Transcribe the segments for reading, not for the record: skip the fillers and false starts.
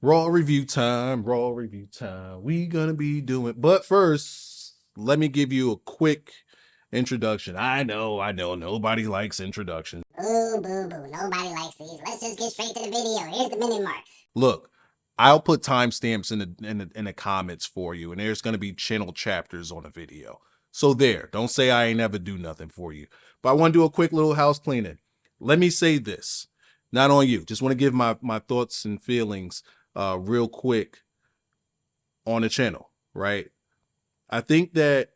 Raw review time, raw review time. We gonna be doing, but first, let me give you a quick introduction. I know, nobody likes introductions. Boo, boo, boo. Nobody likes these. Let's just get straight to the video. Here's the minute mark. Look, I'll put timestamps in the comments for you, and there's gonna be channel chapters on the video. So there, don't say I ain't never do nothing for you. But I want to do a quick little house cleaning. Let me say this, not on you. Just want to give my thoughts and feelings real quick on the channel, right? I think that,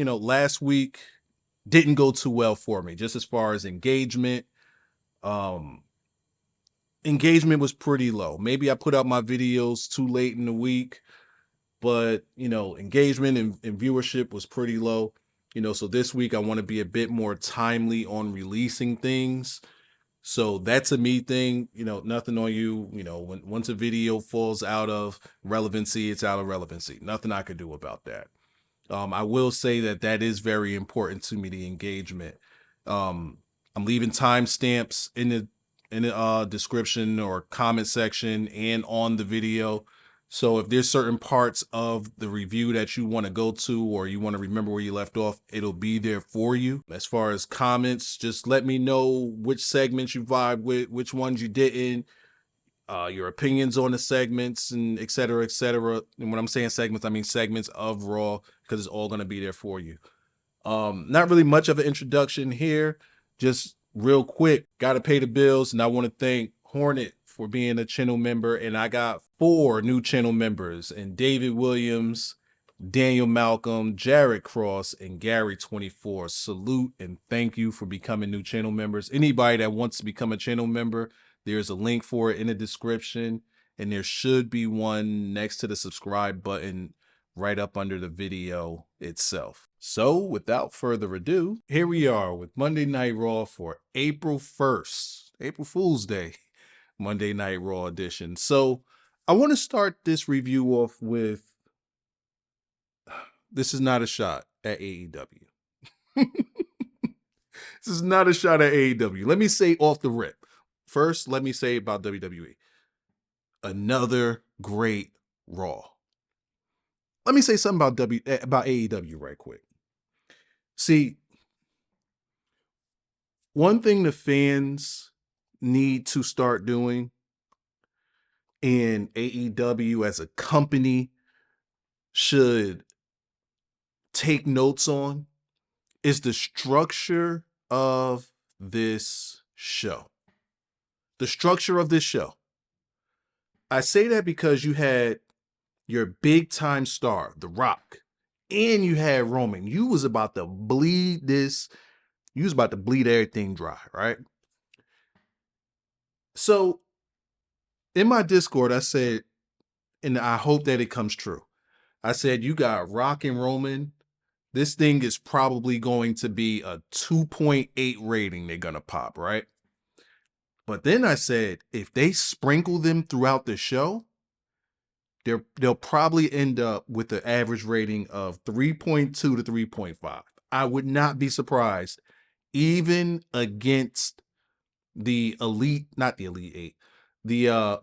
last week didn't go too well for me, just as far as engagement. Um, Engagement was pretty low. Maybe I put out my videos too late in the week, but, engagement and viewership was pretty low. So this week I want to be a bit more timely on releasing things. So that's a me thing, nothing on you. Once a video falls out of relevancy, it's out of relevancy. Nothing I could do about that. I will say that is very important to me, the engagement. I'm leaving timestamps in the description or comment section and on the video. So if there's certain parts of the review that you want to go to or you want to remember where you left off, it'll be there for you. As far as comments, just let me know which segments you vibe with, which ones you didn't, your opinions on the segments, and et cetera, et cetera. And when I'm saying segments, I mean segments of Raw, because it's all going to be there for you. Not really much of an introduction here. Just real quick, got to pay the bills, and I want to thank Hornet for being a channel member. And I got 4 new channel members, and David Williams, Daniel Malcolm, Jared Cross, and Gary24. Salute and thank you for becoming new channel members. Anybody that wants to become a channel member, there's a link for it in the description, and there should be one next to the subscribe button right up under the video itself. So without further ado, here we are with Monday Night Raw for April 1st, April Fool's Day, Monday Night Raw edition. So I want to start this review off with, this is not a shot at AEW. This is not a shot at AEW. Let me say off the rip. First, let me say about WWE. Another great Raw. Let me say something about AEW right quick. See, one thing the fans need to start doing, and AEW as a company should take notes on, is the structure of this show. The structure of this show. I say that because you had your big time star, The Rock, and you had Roman. You was about to bleed this. You was about to bleed everything dry, right? So in my Discord, I said, and I hope that it comes true. I said, you got Rock and Roman. This thing is probably going to be a 2.8 rating they're going to pop, right? But then I said, if they sprinkle them throughout the show, they'll probably end up with an average rating of 3.2 to 3.5. I would not be surprised, even against the elite, not the Elite Eight.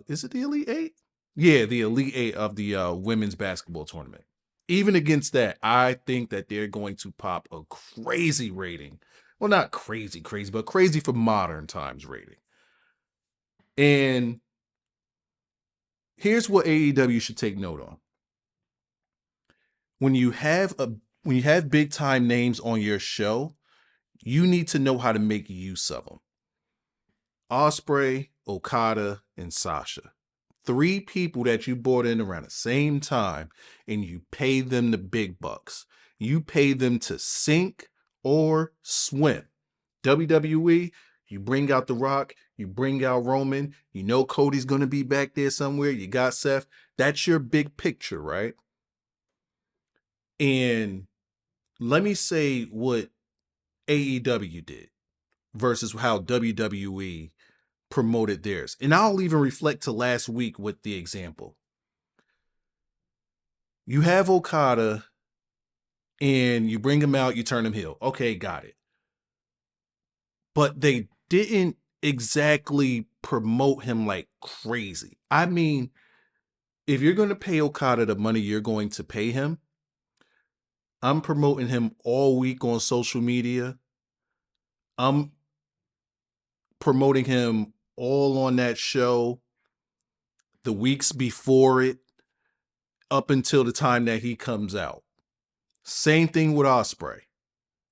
Is it the Elite Eight? Yeah, the Elite Eight of the women's basketball tournament. Even against that, I think that they're going to pop a crazy rating. Well, not crazy, but crazy for modern times rating. And here's what AEW should take note on. When you have big time names on your show, you need to know how to make use of them. Ospreay, Okada, and Sasha. 3 people that you brought in around the same time, and you pay them the big bucks. You pay them to sink or swim. WWE, you bring out The Rock, you bring out Roman, you know Cody's going to be back there somewhere, you got Seth. That's your big picture, right? And let me say what AEW did versus how WWE promoted theirs. And I'll even reflect to last week with the example. You have Okada and you bring him out, you turn him heel. Okay, got it. But they didn't exactly promote him like crazy. I mean, if you're going to pay Okada the money you're going to pay him, I'm promoting him all week on social media. I'm promoting him all on that show, the weeks before it, up until the time that he comes out. Same thing with Ospreay.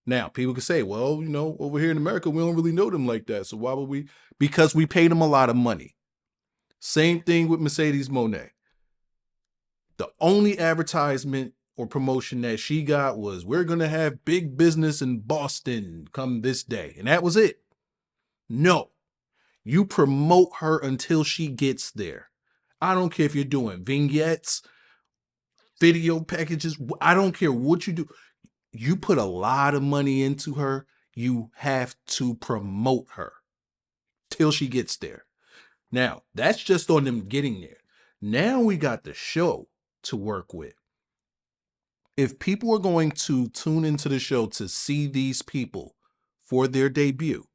Now, people can say, well, over here in America, we don't really know them like that. So why would we? Because we paid them a lot of money. Same thing with Mercedes Moné. The only advertisement or promotion that she got was, we're going to have big business in Boston come this day. And that was it. No, you promote her until she gets there. I don't care if you're doing vignettes, video packages. I don't care what you do. You put a lot of money into her. You have to promote her till she gets there. Now, that's just on them getting there. Now we got the show to work with. If people are going to tune into the show to see these people for their debut,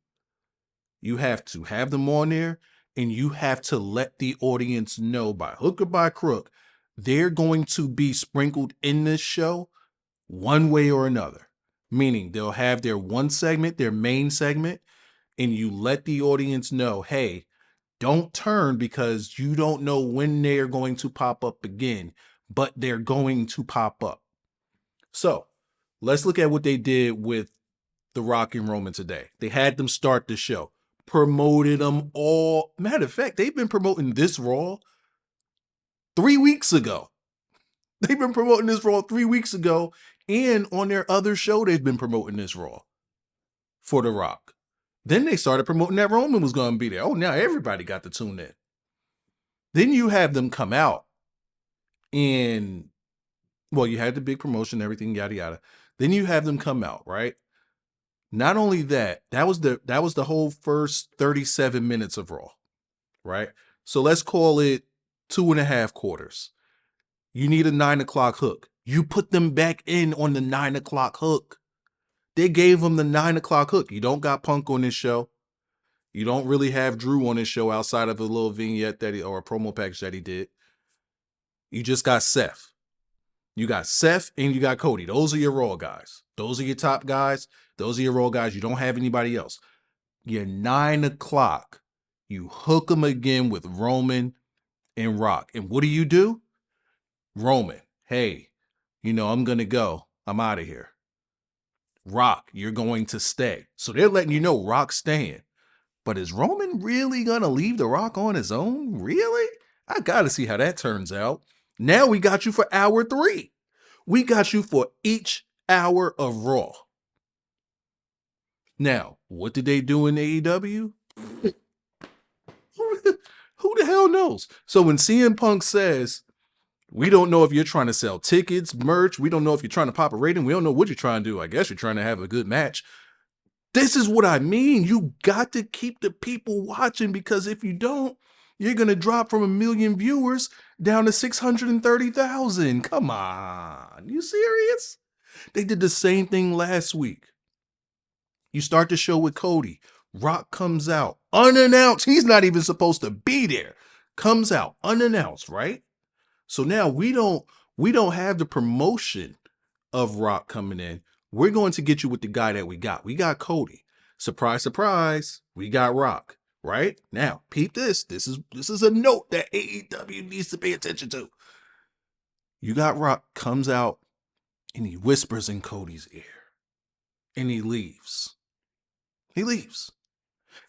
you have to have them on there, and you have to let the audience know by hook or by crook, they're going to be sprinkled in this show one way or another. Meaning they'll have their one segment, their main segment, and you let the audience know, hey, don't turn because you don't know when they're going to pop up again, but they're going to pop up. So let's look at what they did with The Rock and Roman today. They had them start the show, promoted them all. Matter of fact, they've been promoting this Raw 3 weeks ago. They've been promoting this Raw 3 weeks ago, and on their other show, they've been promoting this Raw for The Rock. Then they started promoting that Roman was going to be there. Oh, now everybody got to tune in. Then you have them come out and, well, you had the big promotion, everything, yada, yada. Then you have them come out, right? Not only that, that was the whole first 37 minutes of Raw, right? So let's call it 2.5 quarters. You need a 9 o'clock hook. You put them back in on the 9 o'clock hook. They gave them the 9 o'clock hook. You don't got Punk on this show. You don't really have Drew on this show outside of a little vignette or a promo package that he did. You just got Seth. You got Seth and you got Cody. Those are your Raw guys. Those are your top guys. Those are your Raw guys. You don't have anybody else. Your 9 o'clock, you hook them again with Roman and Rock. And what do? Roman, hey, I'm going to go. I'm out of here. Rock, you're going to stay. So they're letting you know Rock's staying. But is Roman really going to leave The Rock on his own? Really? I got to see how that turns out. Now we got you for hour 3. We got you for each hour of Raw. Now, what did they do in AEW? Who the hell knows? So when CM Punk says, we don't know if you're trying to sell tickets, merch, we don't know if you're trying to pop a rating, we don't know what you're trying to do. I guess you're trying to have a good match. This is what I mean. You got to keep the people watching, because if you don't, you're going to drop from 1 million viewers down to 630,000. Come on. You serious? They did the same thing last week. You start the show with Cody. Rock comes out unannounced. He's not even supposed to be there. Comes out unannounced, right? So now we don't have the promotion of Rock coming in. We're going to get you with the guy that we got. We got Cody. Surprise, surprise. We got Rock, right? Now, peep this. This is a note that AEW needs to pay attention to. You got Rock, comes out, and he whispers in Cody's ear. And he leaves. He leaves.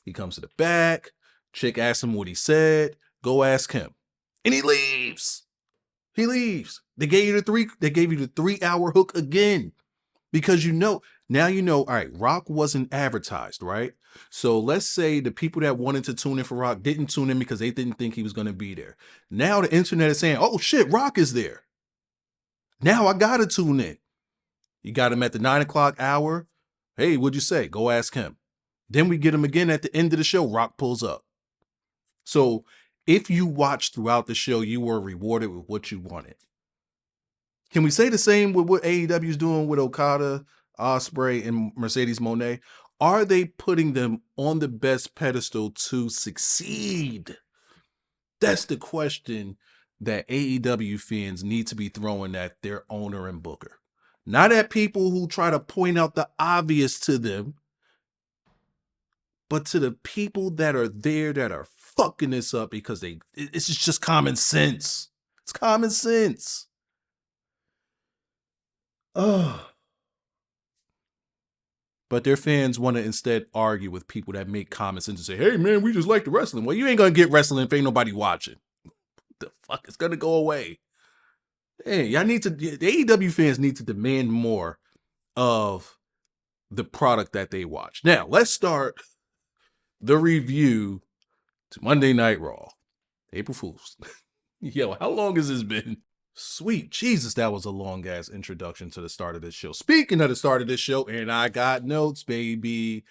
He comes to the back. Chick asks him what he said. Go ask him. And he leaves. He leaves. They gave you the 3-hour hook again. Because now all right, Rock wasn't advertised, right? So let's say the people that wanted to tune in for Rock didn't tune in because they didn't think he was going to be there. Now the internet is saying, oh shit, Rock is there. Now I got to tune in. You got him at the 9 o'clock hour. Hey, what'd you say? Go ask him. Then we get him again at the end of the show. Rock pulls up. So if you watched throughout the show, you were rewarded with what you wanted. Can we say the same with what AEW is doing with Okada, Ospreay, and Mercedes Moné? Are they putting them on the best pedestal to succeed? That's the question that AEW fans need to be throwing at their owner and booker. Not at people who try to point out the obvious to them, but to the people that are there that are fucking this up because it's just common sense. It's common sense. Oh. But their fans want to instead argue with people that make comments and just say, hey man, we just like the wrestling. Well, you ain't gonna get wrestling if ain't nobody watching. The fuck is gonna go away? Hey, y'all need to, the AEW fans need to demand more of the product that they watch. Now, let's start the review to Monday Night Raw. April Fools. Yo, how long has this been? Sweet Jesus, that was a long ass introduction to the start of this show. Speaking of the start of this show, and I got notes, baby.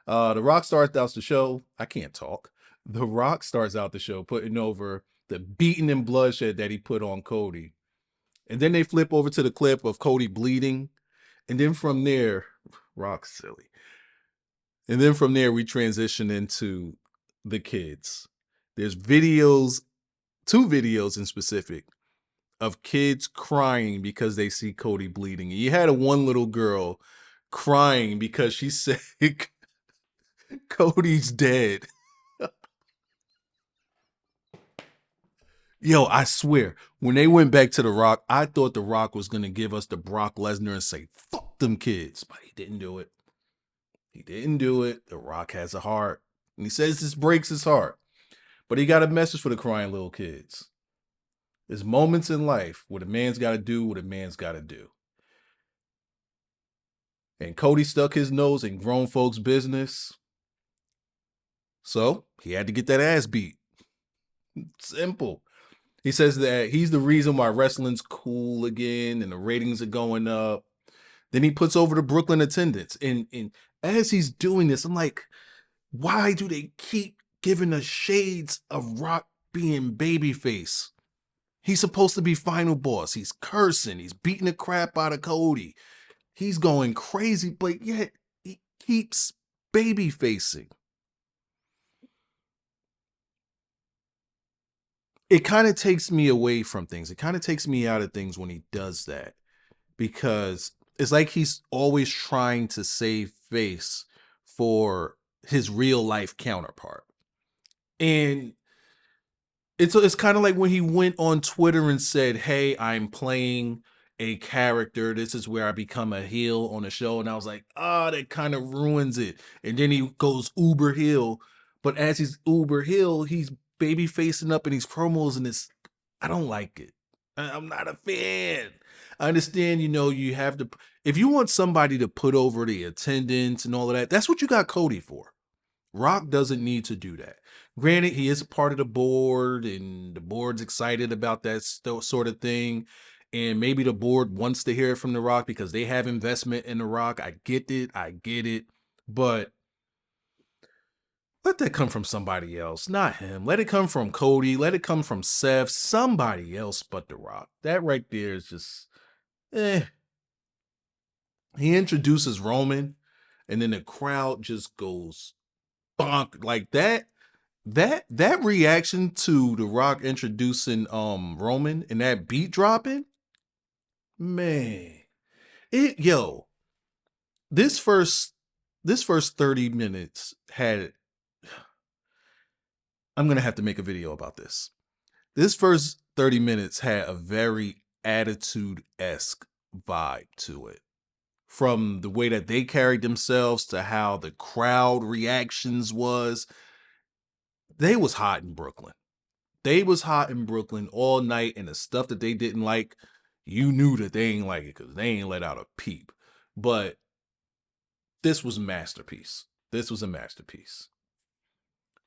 The Rock starts out the show. I can't talk. The Rock starts out the show putting over the beating and bloodshed that he put on Cody. And then they flip over to the clip of Cody bleeding. And then from there, Rock's silly. And then from there, we transition into the kids. There's videos, 2 videos in specific, of kids crying because they see Cody bleeding. You had one little girl crying because she said Cody's dead. Yo, I swear, when they went back to The Rock, I thought The Rock was going to give us the Brock Lesnar and say, fuck them kids. But he didn't do it. He didn't do it. The Rock has a heart. And he says this breaks his heart. But he got a message for the crying little kids. There's moments in life where the man's got to do what a man's got to do. And Cody stuck his nose in grown folks' business. So he had to get that ass beat. Simple. He says that he's the reason why wrestling's cool again and the ratings are going up. Then he puts over the Brooklyn attendance. And as he's doing this, I'm like, why do they keep giving us shades of Rock being babyface? He's supposed to be final boss. He's cursing. He's beating the crap out of Cody. He's going crazy, but yet he keeps baby facing. It kind of takes me away from things. It kind of takes me out of things when he does that, because it's like he's always trying to save face for his real life counterpart. And it's kind of like when he went on Twitter and said, hey, I'm playing a character. This is where I become a heel on the show. And I was like, that kind of ruins it. And then he goes uber heel. But as he's uber heel, he's baby facing up in these promos, and I don't like it. I'm not a fan. I understand, you have to, if you want somebody to put over the attendance and all of that, that's what you got Cody for. Rock doesn't need to do that. Granted, he is part of the board, and the board's excited about that sort of thing. And maybe the board wants to hear it from The Rock because they have investment in The Rock. I get it. But let that come from somebody else, not him. Let it come from Cody. Let it come from Seth. Somebody else but The Rock. That right there is just, He introduces Roman, and then the crowd just goes bonk like that. That reaction to The Rock introducing Roman and that beat dropping, man. This first 30 minutes had, I'm going to have to make a video about this. This first 30 minutes had a very Attitude-esque vibe to it. From the way that they carried themselves to how the crowd reactions was. They was hot in Brooklyn. They was hot in Brooklyn all night, and the stuff that they didn't like, you knew that they ain't like it because they ain't let out a peep. But this was a masterpiece. This was a masterpiece.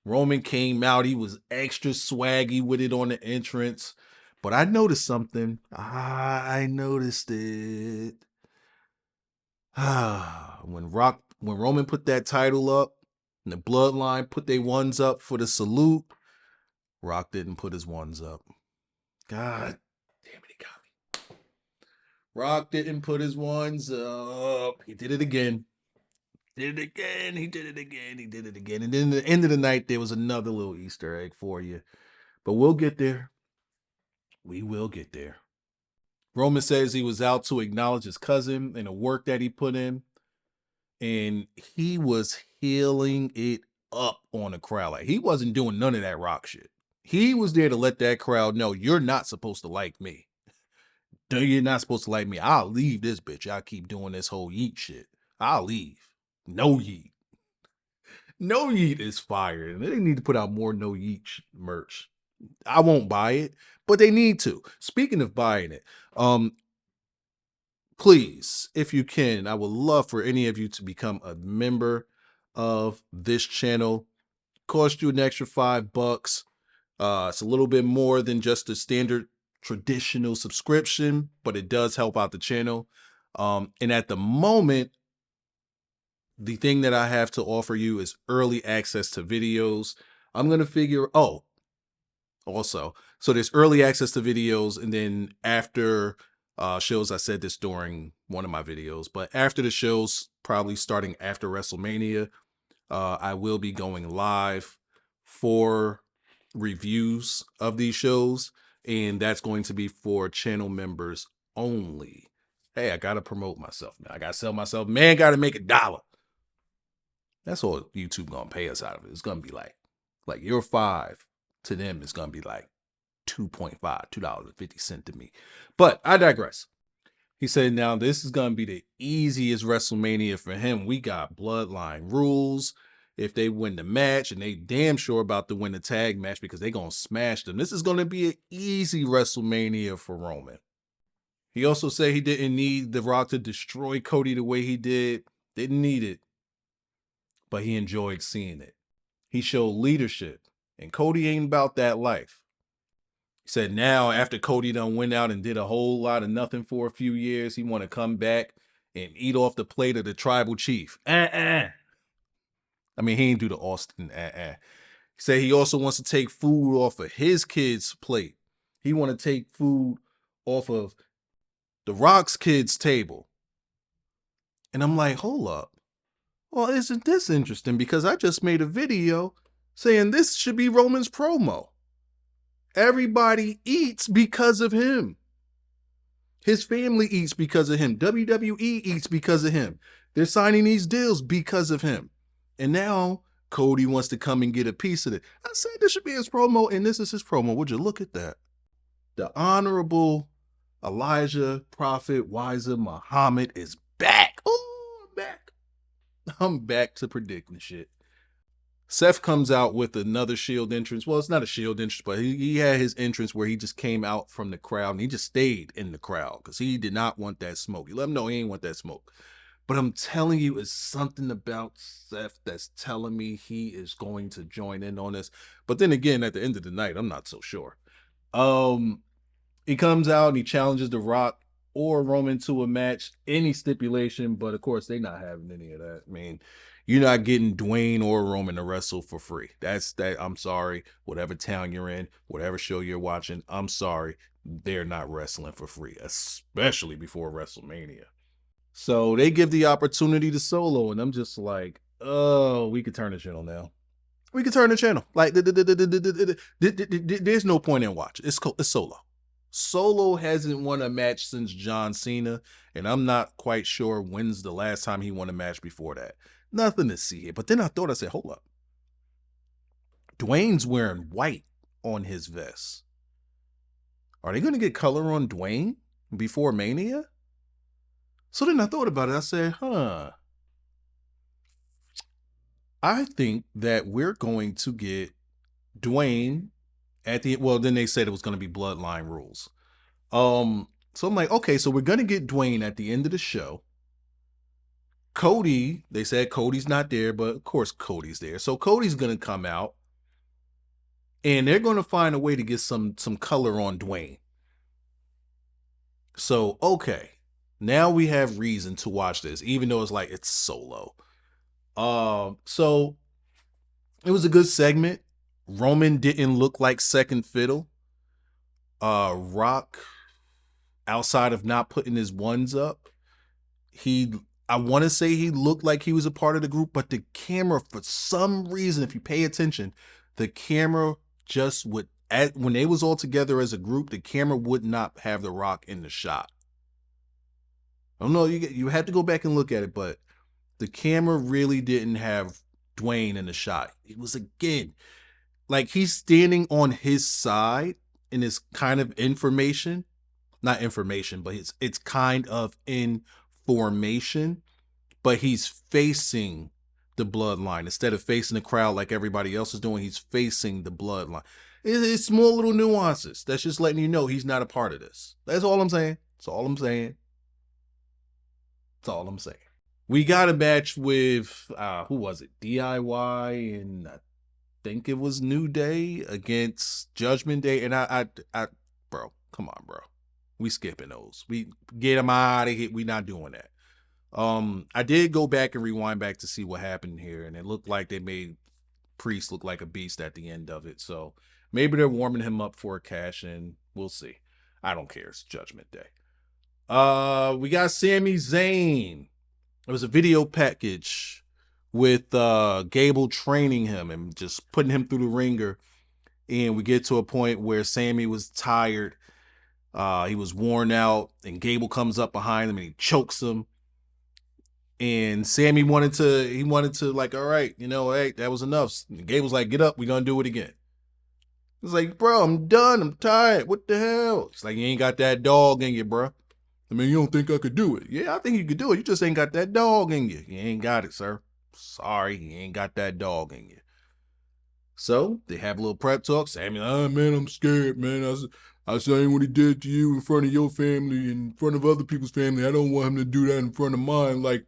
Roman came out. He was extra swaggy with it on the entrance. But I noticed something. I noticed it. When Roman put that title up, and the Bloodline put their ones up for the salute, Rock didn't put his ones up. God damn it, he got me. Rock didn't put his ones up. He did it again. He did it again. And then at the end of the night, there was another little Easter egg for you. But we'll get there. We will get there. Roman says he was out to acknowledge his cousin and the work that he put in. And he was healing it up on the crowd. Like, he wasn't doing none of that rock shit. He was there to let that crowd know, you're not supposed to like me. You're not supposed to like me. I'll leave this bitch. Y'all keep doing this whole yeet shit. I'll leave. No yeet. No yeet is fire. And they need to put out more no yeet merch. I won't buy it, but they need to. Speaking of buying it, please, if you can, I would love for any of you to become a member of this channel. Cost you an extra $5. It's a little bit more than just a standard traditional subscription, but it does help out the channel. And at the moment, the thing that I have to offer you is early access to videos. I'm going to figure, also, so there's early access to videos, and then after shows, I said this during one of my videos, but after the shows, probably starting after WrestleMania, I will be going live for reviews of these shows, and that's going to be for channel members only. Hey, I gotta promote myself now. I gotta sell myself. Man, gotta make $1. That's all YouTube gonna pay us out of it. It's gonna be like your $5 to them is gonna be like $2.5, $2.50 to me. But I digress. He said, now this is gonna be the easiest WrestleMania for him. We got bloodline rules. If they win the match, and they damn sure about to win the tag match because they gonna smash them. This is gonna be an easy WrestleMania for Roman. He also said he didn't need The Rock to destroy Cody the way he did. Didn't need it. But he enjoyed seeing it. He showed leadership. And Cody ain't about that life. He said now, after Cody done went out and did a whole lot of nothing for a few years, he want to come back and eat off the plate of the tribal chief. I mean, he ain't do the Austin. He said he also wants to take food off of his kid's plate. He want to take food off of The Rock's kid's table. And I'm like, hold up. Well, isn't this interesting? Because I just made a video saying this should be Roman's promo. Everybody eats because of him. His family eats because of him. WWE eats because of him. They're signing these deals because of him. And now Cody wants to come and get a piece of it. I said this should be his promo, and this is his promo. Would you look at that? The Honorable Elijah Prophet Wyzanow Muhammad is back. Oh, I'm back. I'm back to predicting shit. Seth comes out with another Shield entrance. Well, it's not a Shield entrance, but he had his entrance where he just came out from the crowd and he just stayed in the crowd because he did not want that smoke. He let him know he ain't want that smoke. But I'm telling you, it's something about Seth that's telling me he is going to join in on this. But then again, at the end of the night, I'm not so sure. He comes out and he challenges The Rock or Roman to a match, any stipulation, but of course they're not having any of that. I mean, you're not getting Dwayne or Roman to wrestle for free. That's that. I'm sorry. Whatever town you're in, whatever show you're watching, I'm sorry. They're not wrestling for free, especially before WrestleMania. So they give the opportunity to Solo, and I'm just like, oh, we could turn the channel now. We could turn the channel. Like, there's no point in watching. It's Solo. Solo hasn't won a match since John Cena, and I'm not quite sure when's the last time he won a match before that. Nothing to see here. But then I said, hold up. Dwayne's wearing white on his vest. Are they going to get color on Dwayne before Mania? So then I thought about it. I said, I think that we're going to get Dwayne at the, well, then they said it was going to be bloodline rules. So I'm like, okay, so we're going to get Dwayne at the end of the show. Cody, they said Cody's not there, but of course Cody's there. So Cody's going to come out and they're going to find a way to get some color on Dwayne. So, okay, now we have reason to watch this, even though it's like, it's Solo. So it was a good segment. Roman didn't look like second fiddle. Rock, outside of not putting his ones up, I want to say he looked like he was a part of the group, but the camera, for some reason, if you pay attention, the camera just would when they was all together as a group, the camera would not have The Rock in the shot. I don't know, you have to go back and look at it, but the camera really didn't have Dwayne in the shot. It was, again, like he's standing on his side in this kind of information. Not information, but it's kind of in formation, but he's facing the bloodline instead of facing the crowd like everybody else is doing. He's facing the bloodline. It's small little nuances that's just letting you know he's not a part of this. That's all I'm saying. That's all I'm saying. That's all I'm saying. We got a match with who was it? DIY and I think it was New Day against Judgment Day. And I bro, come on, bro. We skipping those. We get them out of here. We not doing that. I did go back and rewind back to see what happened here, and it looked like they made Priest look like a beast at the end of it. So maybe they're warming him up for a cash in. We'll see. I don't care. It's Judgment Day. We got Sami Zayn. It was a video package with Gable training him and just putting him through the ringer. And we get to a point where Sami was tired. He was worn out, and Gable comes up behind him and he chokes him. And Sami wanted to like, all right, hey, that was enough. And Gable's like, get up, we're gonna do it again. It's like, bro, I'm done, I'm tired. What the hell? It's like, you ain't got that dog in you, bro. I mean, you don't think I could do it? Yeah, I think you could do it. You just ain't got that dog in you. You ain't got it, sir. Sorry, you ain't got that dog in you. So they have a little prep talk. Sami, man, I'm scared, man. I seen what he did to you in front of your family, in front of other people's family. I don't want him to do that in front of mine, like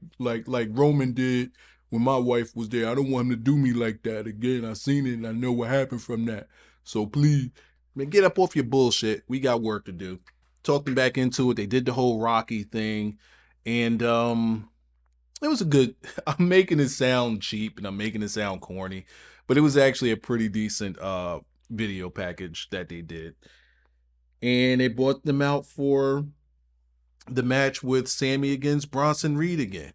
Roman did when my wife was there. I don't want him to do me like that again. I seen it and I know what happened from that. So please, man, get up off your bullshit. We got work to do. Talked them back into it. They did the whole Rocky thing, and it was a good. I'm making it sound cheap and I'm making it sound corny, but it was actually a pretty decent video package that they did. And they brought them out for the match with Sami against Bronson Reed again.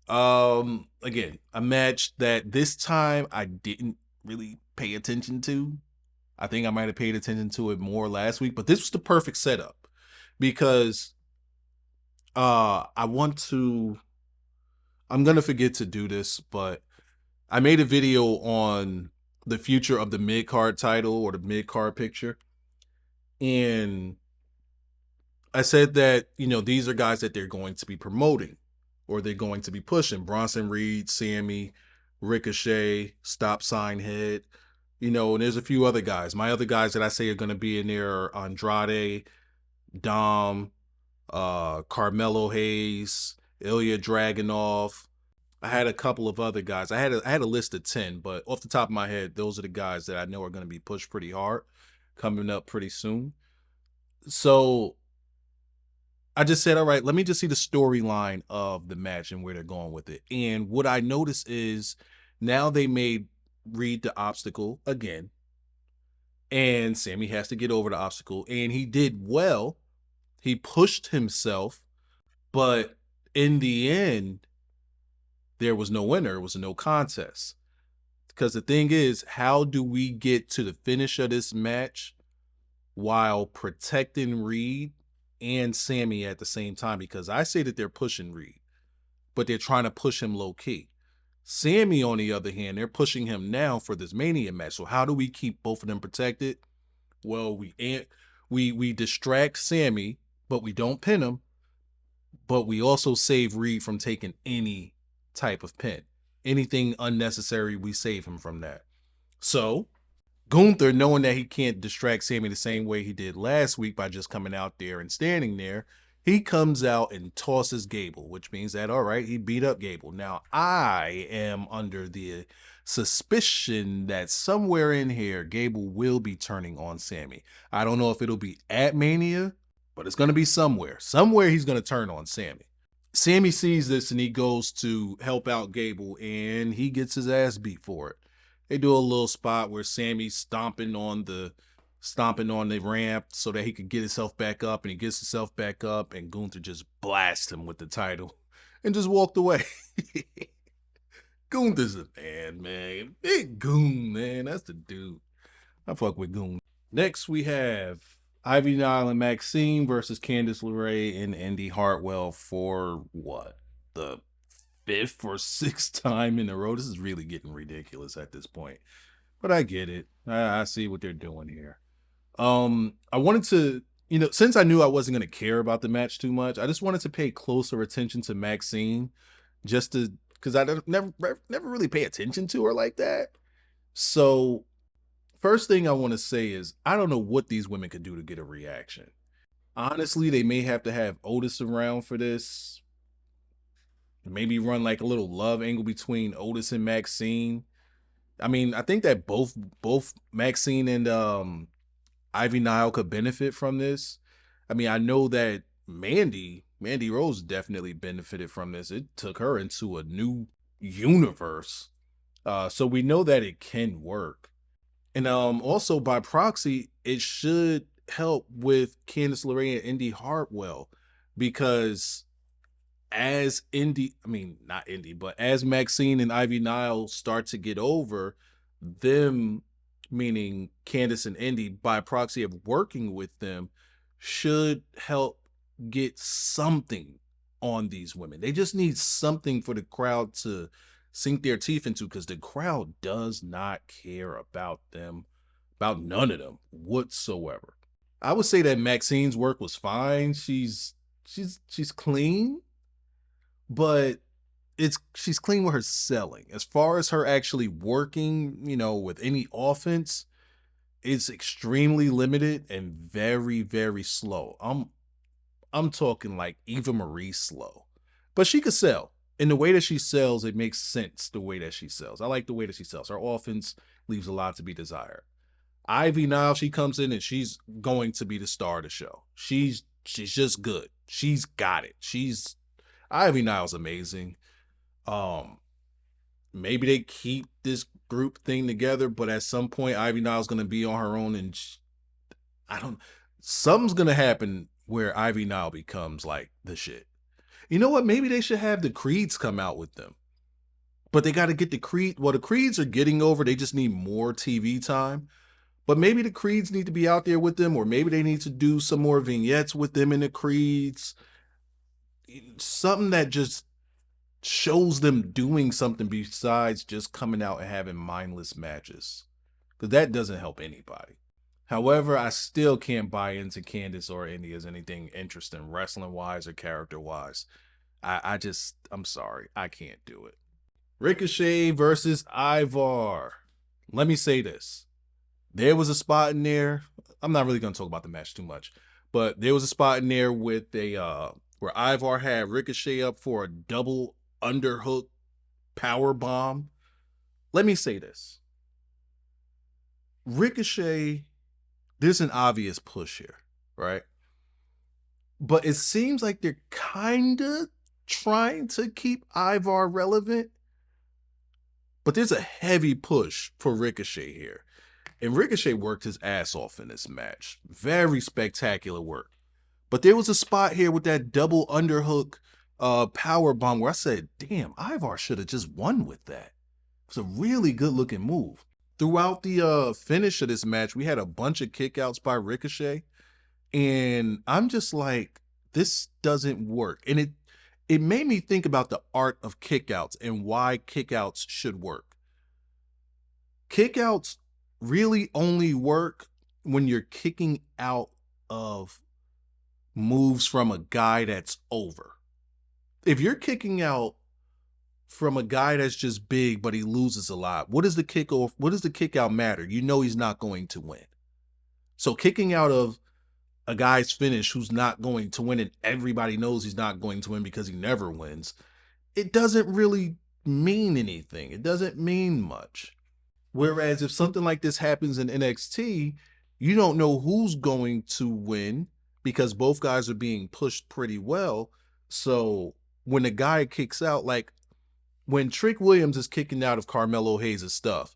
Again, a match that this time I didn't really pay attention to. I think I might have paid attention to it more last week, but this was the perfect setup because I'm gonna forget to do this, but I made a video on the future of the mid-card title or the mid-card picture. And I said that, these are guys that they're going to be promoting or they're going to be pushing. Bronson Reed, Sami, Ricochet, Stop Sign Head, and there's a few other guys. My other guys that I say are going to be in there are Andrade, Dom, Carmelo Hayes, Ilya Dragunov. I had a couple of other guys. I had a list of 10, but off the top of my head, those are the guys that I know are going to be pushed pretty hard coming up pretty soon. So I just said, all right, let me just see the storyline of the match and where they're going with it. And what I noticed is now they made Reed the obstacle again. And Sami has to get over the obstacle. And he did well. He pushed himself. But in the end, there was no winner. It was a no contest. Because the thing is, how do we get to the finish of this match while protecting Reed and Sami at the same time? Because I say that they're pushing Reed, but they're trying to push him low key. Sami, on the other hand, they're pushing him now for this Mania match. So how do we keep both of them protected? Well, we distract Sami, but we don't pin him. But we also save Reed from taking any type of pin. Anything unnecessary, we save him from that. So Gunther, knowing that he can't distract Sami the same way he did last week by just coming out there and standing there, he comes out and tosses Gable, which means that, all right, he beat up Gable. Now, I am under the suspicion that somewhere in here, Gable will be turning on Sami. I don't know if it'll be at Mania, but it's going to be somewhere. Somewhere he's going to turn on Sami. Sami sees this and he goes to help out Gable, and he gets his ass beat for it. They do a little spot where Sami's stomping on the ramp so that he could get himself back up, and he gets himself back up, and Gunther just blasts him with the title and just walked away. Gunther's a man. Big Goon, man. That's the dude. I fuck with Goon. Next, we have Ivy Nile and Maxxine versus Candice LeRae and Indi Hartwell for what? The fifth or sixth time in a row. This is really getting ridiculous at this point. But I get it. I see what they're doing here. I wanted to, since I knew I wasn't going to care about the match too much, I just wanted to pay closer attention to Maxxine, just to because I never really pay attention to her like that. So first thing I want to say is I don't know what these women could do to get a reaction. Honestly, they may have to have Otis around for this. Maybe run like a little love angle between Otis and Maxxine. I mean, I think that both Maxxine and Ivy Nile could benefit from this. I mean, I know that Mandy Rose definitely benefited from this. It took her into a new universe. So we know that it can work. And also by proxy, it should help with Candice LeRae and Indi Hartwell because as Indi, I mean not Indi, but as Maxxine and Ivy Nile start to get over, them meaning Candice and Indi by proxy of working with them should help get something on these women. They just need something for the crowd to sink their teeth into because the crowd does not care about them, about none of them whatsoever. I would say that Maxine's work was fine. She's clean, but she's clean with her selling. As far as her actually working, with any offense, it's extremely limited and very, very slow. I'm talking like Eva Marie slow. But she could sell. In the way that she sells, it makes sense the way that she sells. I like the way that she sells. Her offense leaves a lot to be desired. Ivy now, she comes in and she's going to be the star of the show. She's just good. She's got it. Ivy Nile's amazing. Maybe they keep this group thing together, but at some point Ivy Nile's gonna be on her own, and I don't. Something's gonna happen where Ivy Nile becomes like the shit. You know what? Maybe they should have the Creeds come out with them, but they got to get the Creed. Well, the Creeds are getting over. They just need more TV time. But maybe the Creeds need to be out there with them, or maybe they need to do some more vignettes with them in the Creeds. Something that just shows them doing something besides just coming out and having mindless matches. Because that doesn't help anybody. However, I still can't buy into Candice or Indi as anything interesting, wrestling wise or character wise. I'm sorry, I can't do it. Ricochet versus Ivar. Let me say this. There was a spot in there. I'm not really going to talk about the match too much, but there was a spot in there with where Ivar had Ricochet up for a double underhook power bomb. Let me say this. Ricochet, there's an obvious push here, right? But it seems like they're kind of trying to keep Ivar relevant. But there's a heavy push for Ricochet here. And Ricochet worked his ass off in this match. Very spectacular work. But there was a spot here with that double underhook power bomb where I said, damn, Ivar should have just won with that. It's a really good looking move. Throughout the finish of this match, we had a bunch of kickouts by Ricochet. And I'm just like, this doesn't work. And it made me think about the art of kickouts and why kickouts should work. Kickouts really only work when you're kicking out of moves from a guy that's over. If you're kicking out from a guy that's just big but he loses a lot, what does the kick out matter? You know he's not going to win. So kicking out of a guy's finish who's not going to win and everybody knows he's not going to win because he never wins, it doesn't really mean anything. It doesn't mean much. Whereas if something like this happens in NXT, you don't know who's going to win because both guys are being pushed pretty well. So when a guy kicks out, like when Trick Williams is kicking out of Carmelo Hayes' stuff,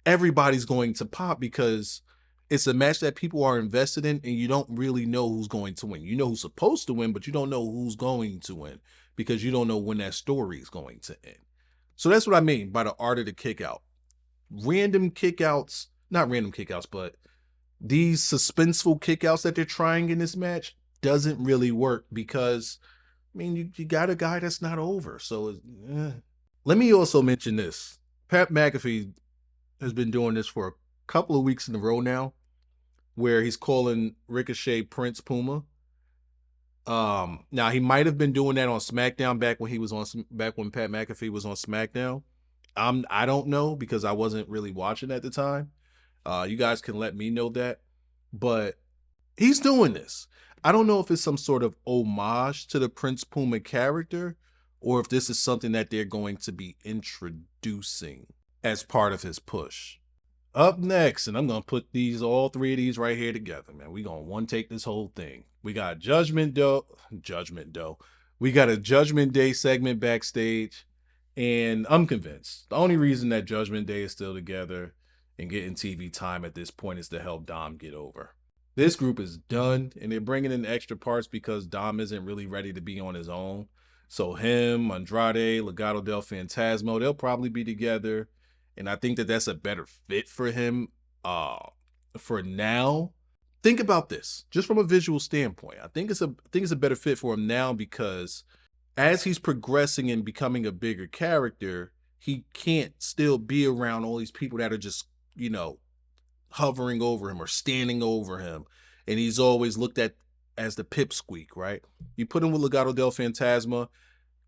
everybody's going to pop because it's a match that people are invested in and you don't really know who's going to win. You know who's supposed to win, but you don't know who's going to win because you don't know when that story is going to end. So that's what I mean by the art of the kick out. Not random kickouts, but these suspenseful kickouts that they're trying in this match doesn't really work because, I mean, you got a guy that's not over. So, let me also mention this. Pat McAfee has been doing this for a couple of weeks in a row now, where he's calling Ricochet Prince Puma. Now he might have been doing that on SmackDown back when Pat McAfee was on SmackDown. I don't know because I wasn't really watching at the time. You guys can let me know that, but he's doing this. I don't know if it's some sort of homage to the Prince Puma character or if this is something that they're going to be introducing as part of his push. Up next, and I'm going to put all three of these right here together, man. We're going to one take this whole thing. We got Judgment Day. We got a Judgment Day segment backstage, and I'm convinced the only reason that Judgment Day is still together and getting TV time at this point is to help Dom get over. This group is done, and they're bringing in extra parts because Dom isn't really ready to be on his own. So him, Andrade, Legado del Fantasma, they'll probably be together. And I think that that's a better fit for him for now. Think about this, just from a visual standpoint. I think it's a better fit for him now because as he's progressing and becoming a bigger character, he can't still be around all these people that are just, hovering over him or standing over him. And he's always looked at as the pipsqueak, right? You put him with Legado del Fantasma,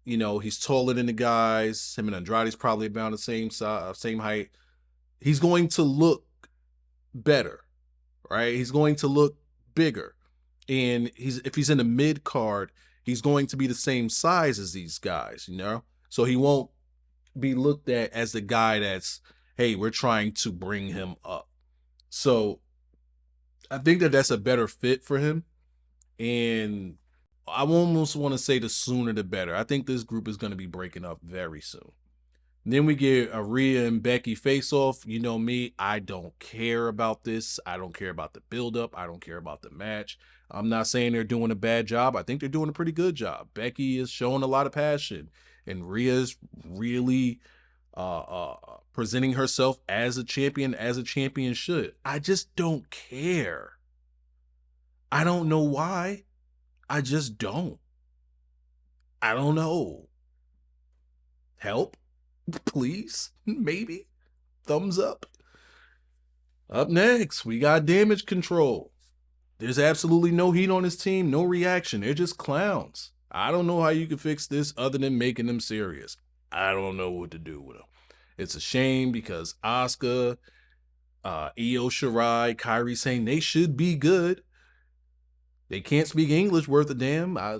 he's taller than the guys. Him and Andrade's probably about the same size, same height. He's going to look better, right? He's going to look bigger. And if he's in the mid card, he's going to be the same size as these guys, So he won't be looked at as the guy that's, hey, we're trying to bring him up. So I think that that's a better fit for him. And I almost want to say the sooner the better. I think this group is going to be breaking up very soon. Then we get a Rhea and Becky face-off. You know me, I don't care about this. I don't care about the build-up. I don't care about the match. I'm not saying they're doing a bad job. I think they're doing a pretty good job. Becky is showing a lot of passion. And Rhea's really presenting herself as a champion should. I just don't care. I don't know why. I just don't. I don't know. Help? Please? Maybe? Thumbs up? Up next, we got Damage Control. There's absolutely no heat on his team, no reaction. They're just clowns. I don't know how you can fix this other than making them serious. I don't know what to do with them. It's a shame because Asuka, Io Shirai, Kairi Sane, they should be good. They can't speak English worth a damn. I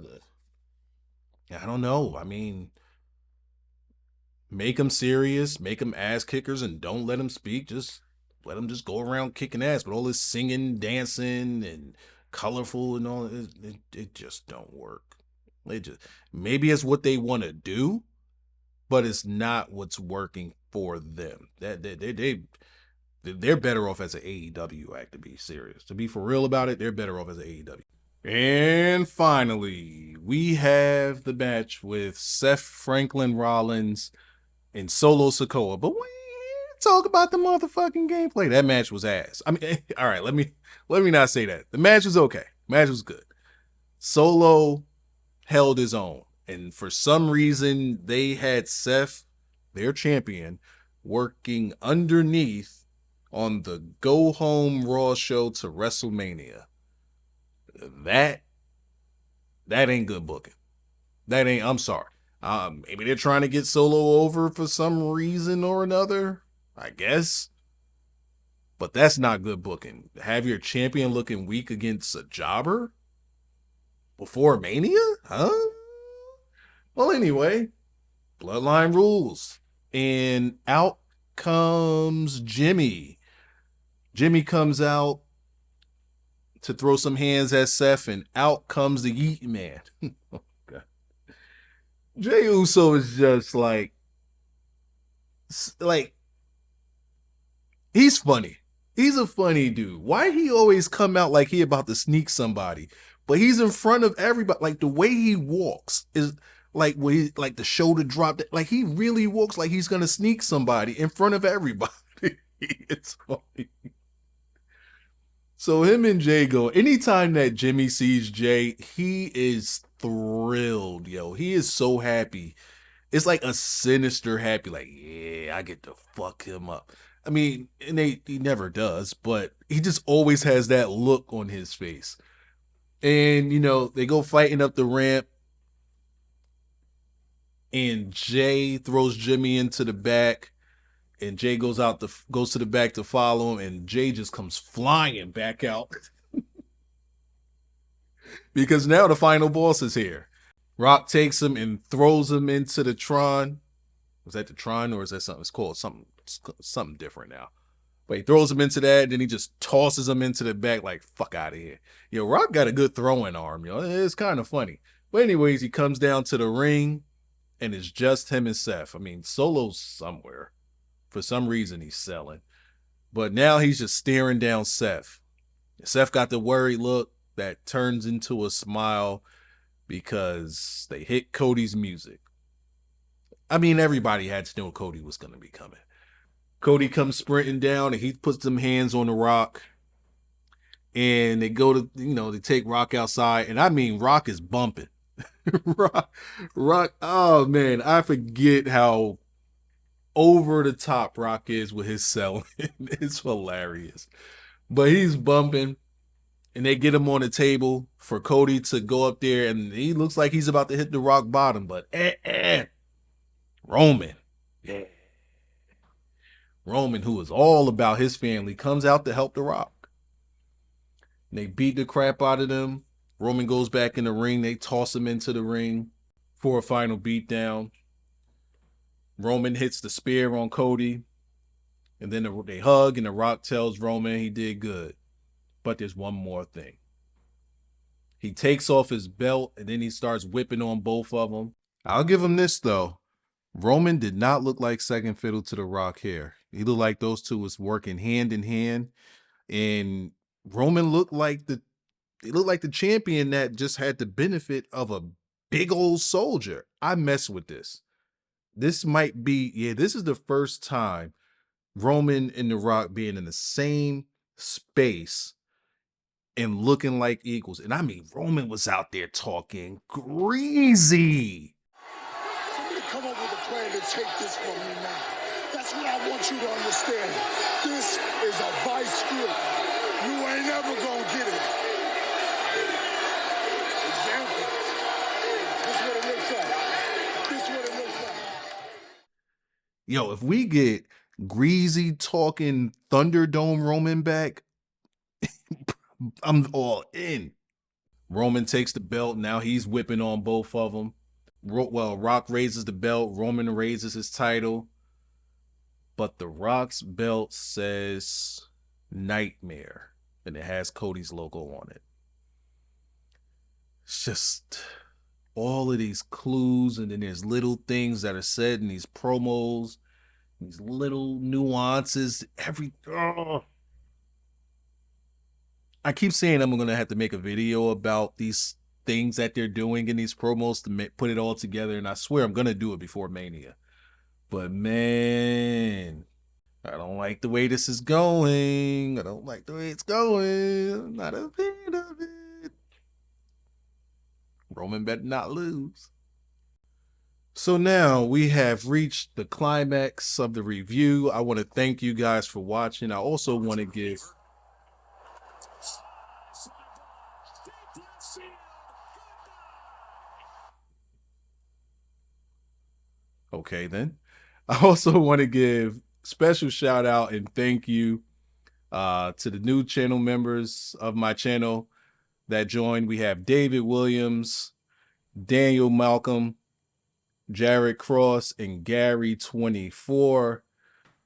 don't know. I mean, make them serious, make them ass kickers, and don't let them speak. Just let them just go around kicking ass. But all this singing, dancing, and colorful and all, it just don't work. Maybe it's what they want to do, but it's not what's working for them. They're better off as an AEW act, to be serious. To be for real about it, they're better off as an AEW. And finally, we have the match with Seth Franklin Rollins and Solo Sikoa. But we talk about the motherfucking gameplay. That match was ass. I mean, all right, let me not say that. The match was okay. The match was good. Solo held his own. And for some reason, they had Seth, their champion, working underneath on the Go Home Raw show to WrestleMania. That ain't good booking. I'm sorry. Maybe they're trying to get Solo over for some reason or another, I guess. But that's not good booking. Have your champion looking weak against a jobber? Before Mania? Huh? Well, anyway, Bloodline rules. And out comes Jimmy. Jimmy comes out to throw some hands at Seth, and out comes the Yeet Man. Oh, God. Jey Uso is just like, he's funny. He's a funny dude. Why he always come out like he about to sneak somebody? But he's in front of everybody. Like the way he walks is like the shoulder drop. Like he really walks like he's gonna sneak somebody in front of everybody. It's funny. So him and Jay go, anytime that Jimmy sees Jay, he is thrilled, yo. He is so happy. It's like a sinister happy, like, yeah, I get to fuck him up. I mean, and he never does, but he just always has that look on his face. And, they go fighting up the ramp, and Jay throws Jimmy into the back, and Jay goes to the back to follow him, and Jay just comes flying back out because now the final boss is here. Rock takes him and throws him into the Tron. Was that the Tron, or is that something? It's called something different now. But he throws him into that, and then he just tosses him into the back like, fuck out of here. Rock got a good throwing arm, It's kind of funny. But anyways, he comes down to the ring, and it's just him and Seth. I mean, Solo's somewhere. For some reason, he's selling. But now he's just staring down Seth. Seth got the worried look that turns into a smile because they hit Cody's music. I mean, everybody had to know Cody was going to be coming. Cody comes sprinting down, and he puts them hands on the Rock. And they go to, they take Rock outside. And I mean, Rock is bumping. Rock, oh man, I forget how over the top Rock is with his selling. It's hilarious. But he's bumping, and they get him on the table for Cody to go up there, and he looks like he's about to hit the rock bottom, but Roman. Yeah. Roman, who is all about his family, comes out to help the Rock. And they beat the crap out of them. Roman goes back in the ring. They toss him into the ring for a final beatdown. Roman hits the spear on Cody. And then they hug, and the Rock tells Roman he did good. But there's one more thing. He takes off his belt, and then he starts whipping on both of them. I'll give him this, though. Roman did not look like second fiddle to the Rock here. He looked like those two was working hand in hand. And Roman looked like the champion that just had the benefit of a big old soldier. I mess with this. This might be, this is the first time Roman and The Rock being in the same space and looking like equals. And I mean, Roman was out there talking greasy. Somebody come up with a plan to take this from me now. That's what I want you to understand. This is a vice script. You ain't never gonna get it. Examples. This is what it looks like. This is what it looks like. Yo, if we get greasy talking Thunderdome Roman back, I'm all in. Roman takes the belt. Now he's whipping on both of them. Rock raises the belt. Roman raises his title. But the Rock's belt says Nightmare. And it has Cody's logo on it. It's just all of these clues. And then there's little things that are said in these promos. These little nuances. I keep saying I'm going to have to make a video about these things that they're doing in these promos to put it all together. And I swear I'm going to do it before Mania. But man, I don't like the way this is going. I don't like the way it's going. I'm not a fan of it. Roman better not lose. So now we have reached the climax of the review. I want to thank you guys for watching. I also want to give... Okay, then. I also want to give special shout out and thank you to the new channel members of my channel that joined. We have David Williams, Daniel Malcolm, Jared Cross, and Gary24.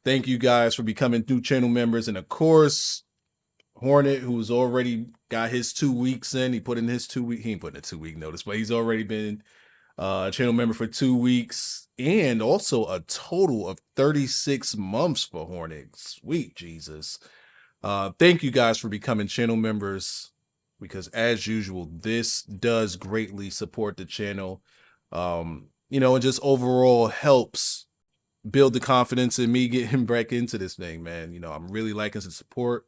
Thank you guys for becoming new channel members. And of course, Hornet, who's already got his 2 weeks in. He put in his 2 week. He ain't putting a 2 week notice, but he's already been a channel member for 2 weeks. And also a total of 36 months for Hornet. Sweet Jesus. Thank you guys for becoming channel members, because as usual, this does greatly support the channel. And just overall helps build the confidence in me getting back into this thing, man. I'm really liking the support.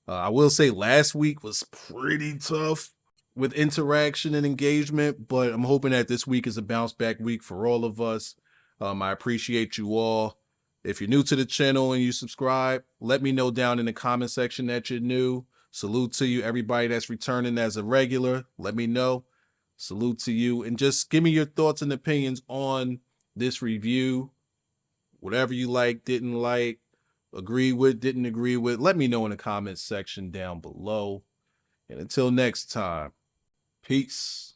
I will say last week was pretty tough with interaction and engagement, but I'm hoping that this week is a bounce back week for all of us. I appreciate you all. If you're new to the channel and you subscribe, let me know down in the comment section that you're new. Salute to you, everybody that's returning as a regular. Let me know. Salute to you. And just give me your thoughts and opinions on this review. Whatever you like, didn't like, agree with, didn't agree with, let me know in the comments section down below. And until next time, peace.